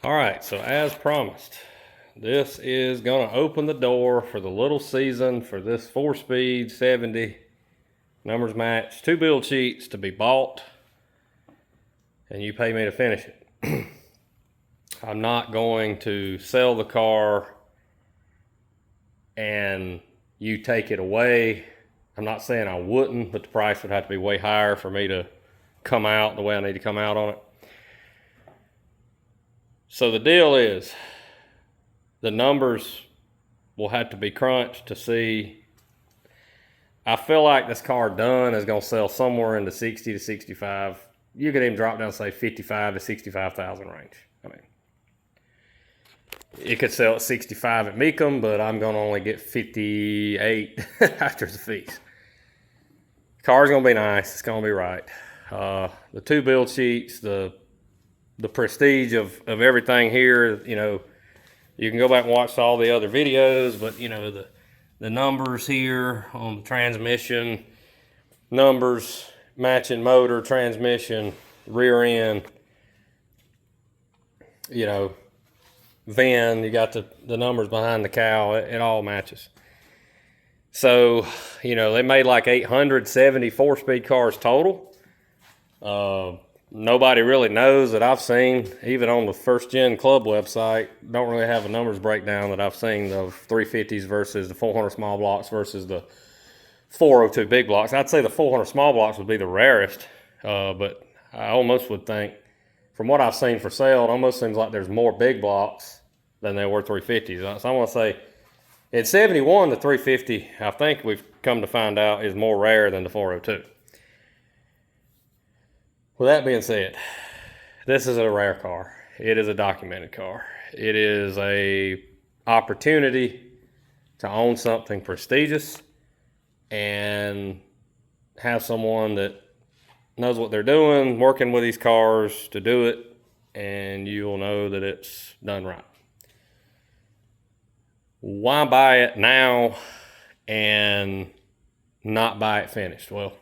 All right, so as promised, this is going to open the door for the little season for this 4-speed 70 numbers match, 2 build sheets to be bought, and you pay me to finish it. I'm not going to sell the car and you take it away. I'm not saying I wouldn't, but the price would have to be way higher for me to come out the way I need to come out on it. So the deal is, the numbers will have to be crunched to see. I feel like this car done is going to sell somewhere in the 60 to 65. You could even drop down to say 55 to 65,000 range. I mean, it could sell at 65 at Mecum, but I'm going to only get 58 after the fees. The car's going to be nice. It's going to be right. The 2 build sheets, the prestige of everything here, you know, you can go back and watch all the other videos, but you know, the numbers here on the transmission, numbers matching motor, transmission, rear end, you know, VIN, you got the numbers behind the cow, it all matches. So, you know, they made like 870 4-speed cars total. Nobody really knows that I've seen, even on the first gen club website, don't really have a numbers breakdown that I've seen of 350s versus the 400 small blocks versus the 402 big blocks. I'd say the 400 small blocks would be the rarest, but I almost would think, from what I've seen for sale, it almost seems like there's more big blocks than there were 350s. So I want to say, in 71, the 350, I think we've come to find out, is more rare than the 402. With that being said, this is a rare car. It is a documented car. It is a opportunity to own something prestigious and have someone that knows what they're doing, working with these cars to do it, and you'll know that it's done right. Why buy it now and not buy it finished? Well,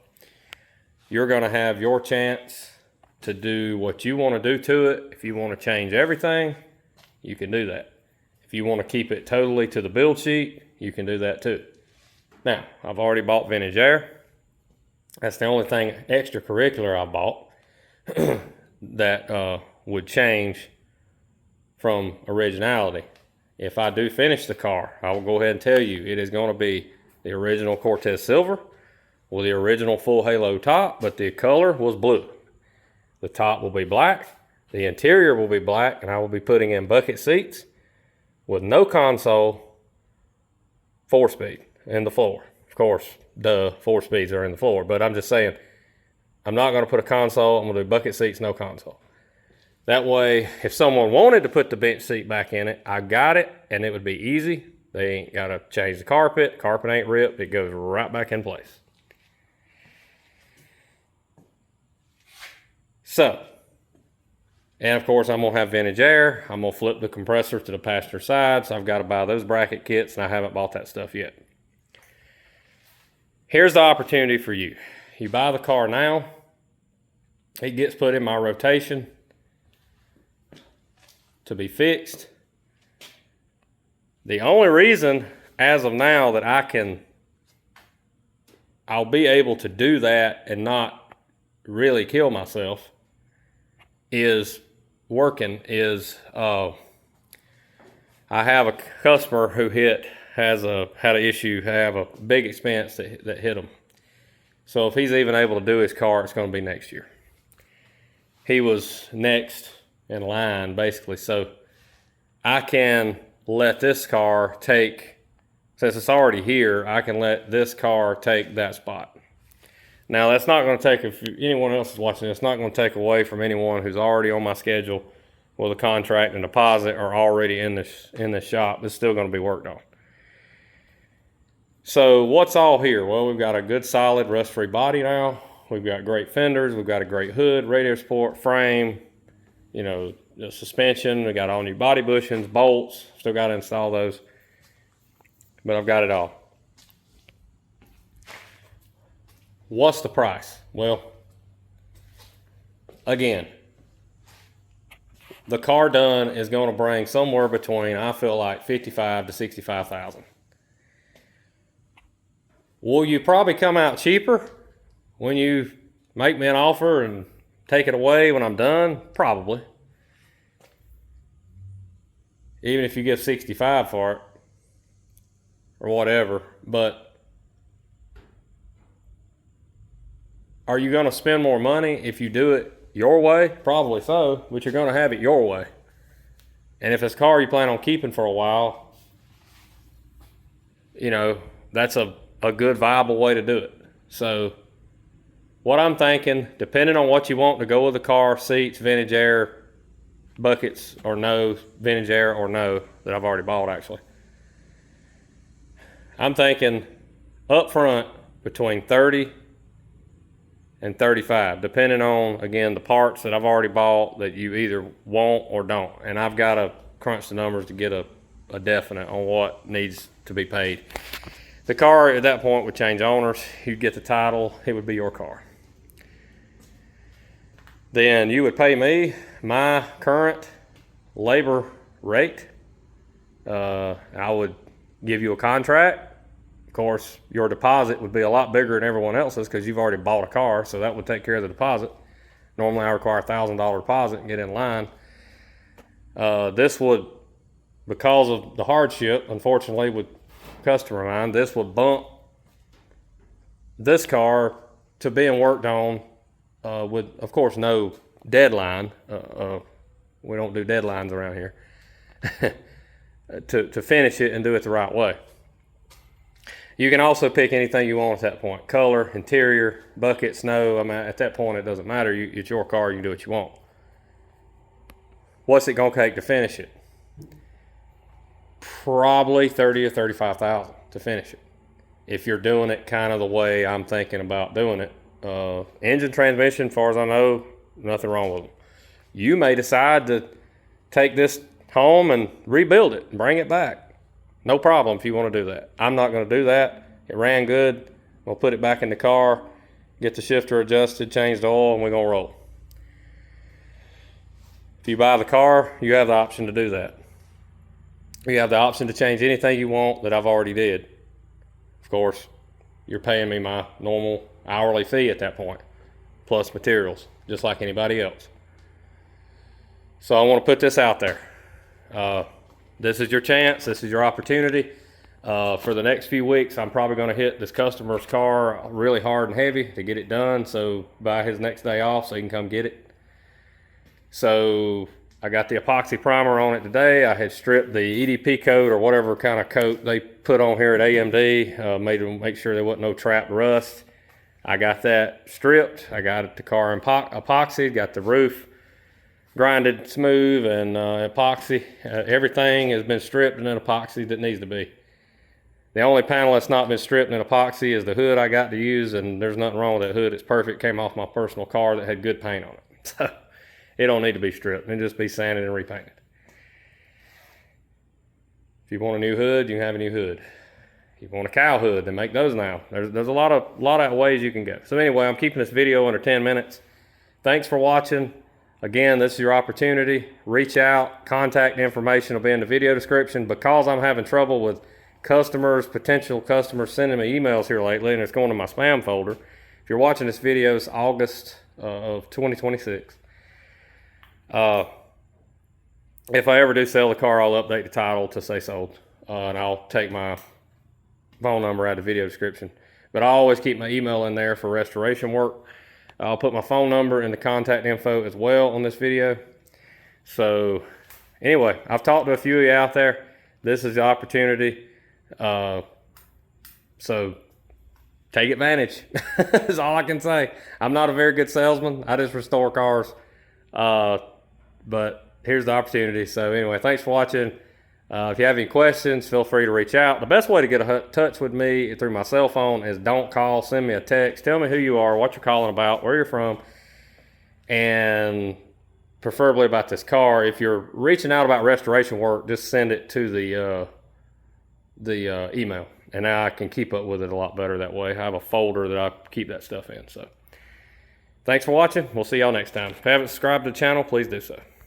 you're going to have your chance to do what you want to do to it. If you want to change everything, you can do that. If you want to keep it totally to the build sheet, you can do that too. Now, I've already bought vintage air. That's the only thing extracurricular I bought that would change from originality. If I do finish the car, I will go ahead and tell you it is going to be the original Cortez Silver with the original full halo top, but the color was blue. The top will be black, the interior will be black, and I will be putting in bucket seats with no console, 4-speed in the floor. Of course, 4 speeds are in the floor, but I'm just saying, I'm not going to put a console. I'm going to do bucket seats, no console. That way, if someone wanted to put the bench seat back in it, I got it, and it would be easy. They ain't got to change the carpet. The carpet ain't ripped. It goes right back in place. So, and of course, I'm going to have vintage air. I'm going to flip the compressor to the passenger side, so I've got to buy those bracket kits, and I haven't bought that stuff yet. Here's the opportunity for you. You buy the car now. It gets put in my rotation to be fixed. The only reason, as of now, that I'll be able to do that and not really kill myself is I have a customer who had an issue, have a big expense that hit him. So if he's even able to do his car, it's going to be next year. He was next in line, basically. So I can let this car take, since it's already here, I can let this car take that spot. Now, that's not going to take, if anyone else is watching this, it's not going to take away from anyone who's already on my schedule with a contract and deposit or already in this shop. It's still going to be worked on. So what's all here? Well, we've got a good solid rust-free body now. We've got great fenders. We've got a great hood, radiator support, frame, you know, the suspension. We got all new body bushings, bolts. Still got to install those. But I've got it all. What's the price? Well, again, the car done is going to bring somewhere between, I feel like, 55 to 65,000. Will you probably come out cheaper when you make me an offer and take it away when I'm done? Probably. Even if you give 65 for it or whatever. But are you going to spend more money if you do it your way? Probably so, but you're going to have it your way. And if it's a car you plan on keeping for a while, you know, that's a good viable way to do it. So what I'm thinking, depending on what you want to go with the car, seats, vintage air, buckets or no, vintage air or no, that I've already bought actually. I'm thinking up front between 30 and 35, depending on, again, the parts that I've already bought that you either want or don't. And I've got to crunch the numbers to get a definite on what needs to be paid. The car at that point would change owners. You'd get the title. It would be your car. Then you would pay me my current labor rate. I would give you a contract. Of course, your deposit would be a lot bigger than everyone else's because you've already bought a car, so that would take care of the deposit. Normally, I require a $1,000 deposit and get in line. This would, because of the hardship, unfortunately, with customer mine, this would bump this car to being worked on with, of course, no deadline. We don't do deadlines around here. to finish it and do it the right way. You can also pick anything you want at that point. Color, interior, bucket, snow. I mean, at that point, it doesn't matter. It's your car. You can do what you want. What's it going to take to finish it? Probably 30 or 35,000 to finish it. If you're doing it kind of the way I'm thinking about doing it. Engine, transmission, as far as I know, nothing wrong with them. You may decide to take this home and rebuild it and bring it back. No problem if you want to do that. I'm not going to do that. It ran good. We'll put it back in the car, get the shifter adjusted, change the oil, and we're going to roll. If you buy the car, you have the option to do that. You have the option to change anything you want that I've already did. Of course, you're paying me my normal hourly fee at that point, plus materials, just like anybody else. So I want to put this out there. This is your chance. This is your opportunity. For the next few weeks, I'm probably going to hit this customer's car really hard and heavy to get it done. So by his next day off, so he can come get it. So I got the epoxy primer on it today. I had stripped the EDP coat or whatever kind of coat they put on here at AMD, make sure there wasn't no trapped rust. I got that stripped. I got the car epoxied, got the roof grinded smooth and epoxy. Everything has been stripped and then epoxy that needs to be. The only panel that's not been stripped and epoxy is the hood I got to use, and there's nothing wrong with that hood. It's perfect. Came off my personal car that had good paint on it. So it don't need to be stripped. It just be sanded and repainted. If you want a new hood, you can have a new hood. If you want a cow hood, then make those now. There's a lot of ways you can go. So anyway, I'm keeping this video under 10 minutes. Thanks for watching. Again, this is your opportunity. Reach out. Contact information will be in the video description. Because I'm having trouble with potential customers sending me emails here lately, and it's going to my spam folder. If you're watching this video, it's August of 2026. If I ever do sell the car, I'll update the title to say sold. And I'll take my phone number out of the video description. But I always keep my email in there for restoration work. I'll put my phone number and the contact info as well on this video. So anyway, I've talked to a few of you out there. This is the opportunity. So take advantage. That's all I can say. I'm not a very good salesman. I just restore cars. But here's the opportunity. So anyway, thanks for watching. If you have any questions, feel free to reach out. The best way to get in touch with me through my cell phone is don't call, send me a text. Tell me who you are, what you're calling about, where you're from, and preferably about this car. If you're reaching out about restoration work, just send it to the email, and I can keep up with it a lot better that way. I have a folder that I keep that stuff in. So thanks for watching. We'll see y'all next time. If you haven't subscribed to the channel, please do so.